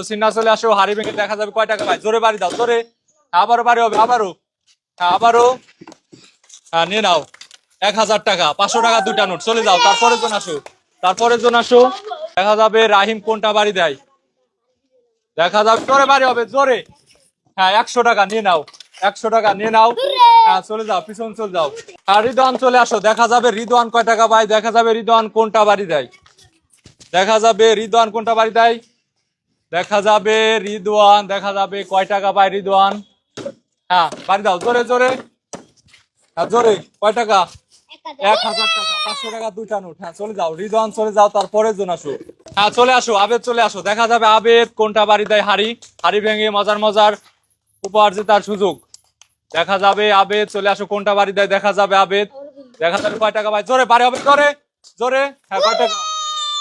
সিন্না চলে আসো, হাড়ি ভেঙে দেখা যাবে কয় টাকা পাই। জোরে বাড়ি দাও, জোরে। আবারও বাড়ি হবে, আবারও। আবারও। নিয়ে নাও 1000 টাকা, 500 টাকা দুইটা নোট। চলে যাও, তারপরের জন আসো, তারপরের জন আসো। দেখা যাবে রাহিম কোনটা বাড়ি দেয়। দেখা যাবে জোরে বাড়ি হবে, জোরে। 100 টাকা নিয়ে নাও, 100 টাকা নিয়ে নাও। চলে যাও, পিছন চলে যাও। আর রিদওয়ান চলে আসো, দেখা যাবে রিদওয়ান কয় টাকা পায়। দেখা যাবে রিদওয়ান কোনটা বাড়ি দেয়। দেখা যাবে রিদওয়ান কোনটা বাড়ি দেয়। দেখা যাবে রিদওয়ান, দেখা যাবে কয় টাকা পায় রিদওয়ান। বাড়ি দাও, জোরে জোরে। জোরে কয় টাকা। 1000 টাকা, 500 টাকা দুইটা নোট। চলে যাও রিদওয়ান, চলে যাও, তারপরে জন আসো। চলে আসো, আবেদ চলে আসো। দেখা যাবে আবেদ কোনটা বাড়ি দেয়। হাড়ি, হাড়ি ভেঙে মজার মজার উপহার জেতার সুযোগ। দেখা যাবে আবেদ চলে আসো, কোনটা বাড়ি দেয়। দেখা যাবে আবেদ, দেখা যাবে কয় টাকা পায়। জোরে বাড়ি হবে, জোরে জোরে। কয় টাকা।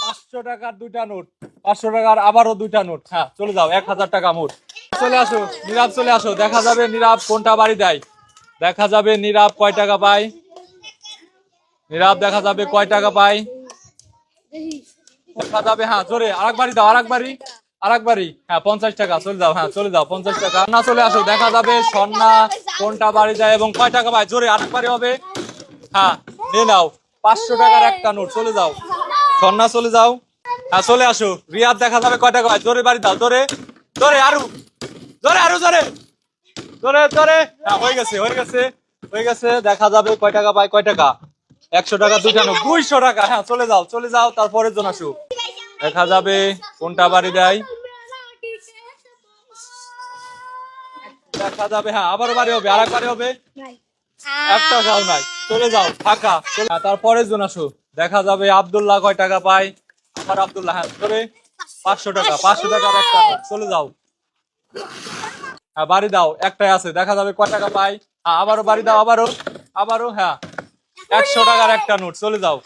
500 টাকার দুইটা নোট, 500 টাকার আবারও দুইটা নোট। চলে যাও, 1000 টাকা মোট। চলে আসো নীরব, চলে আসো। দেখা যাবে নীরব কোনটা বাড়ি দেয়। দেখা যাবে নীরব কয় টাকা পায়। নীরব দেখা যাবে কয় টাকা পায়। দেখা যাবে জোরে আরেকবারই দাও, আরেকবারই, আরেকবারই। 50 টাকা। চলে যাও, চলে যাও, 50 টাকা। না চলে আসো, দেখা যাবে সন্না কোনটা বাড়ি যায় এবং কয় টাকা পায়। জোরে আরেকবারই হবে। নিয়ে নাও 500 টাকার একটা নোট। চলে যাও সন্না, চলে যাও। চলে আসো রিয়াদ, দেখা যাবে কয় টাকা পায়। জোরে বাড়ি দাও, জোরে জোরে, আরো জোরে, আরো জোরে জোরে জোরে। হয়ে গেছে, হয়ে গেছে, হয়ে গেছে। দেখা যাবে কয় টাকা পায়। কয় টাকা। 100 টাকা দুইটা নোট, 200 টাকা। চলে যাও, চলে যাও, তারপরে জন আসো। দেখা যাবে কোনটা বাড়ি দেয়। দেখা যাবে আবার বাড়ি হবে, আর একবারে হবে। একটা টাকাও নাই। চলে যাও, ফাঁকা। তারপরে জন আসো। দেখা যাবে আব্দুল্লাহ কয় টাকা পায়। আমার আব্দুল্লাহ, ধরে 500 টাকা, 500 টাকার একটা নোট। চলে যাও, বাড়ি দাও, একটাই আছে। দেখা যাবে কয় টাকা পাই। আবারও বাড়ি দাও, আবারও, আবারও। 100 টাকার একটা নোট। চলে যাও।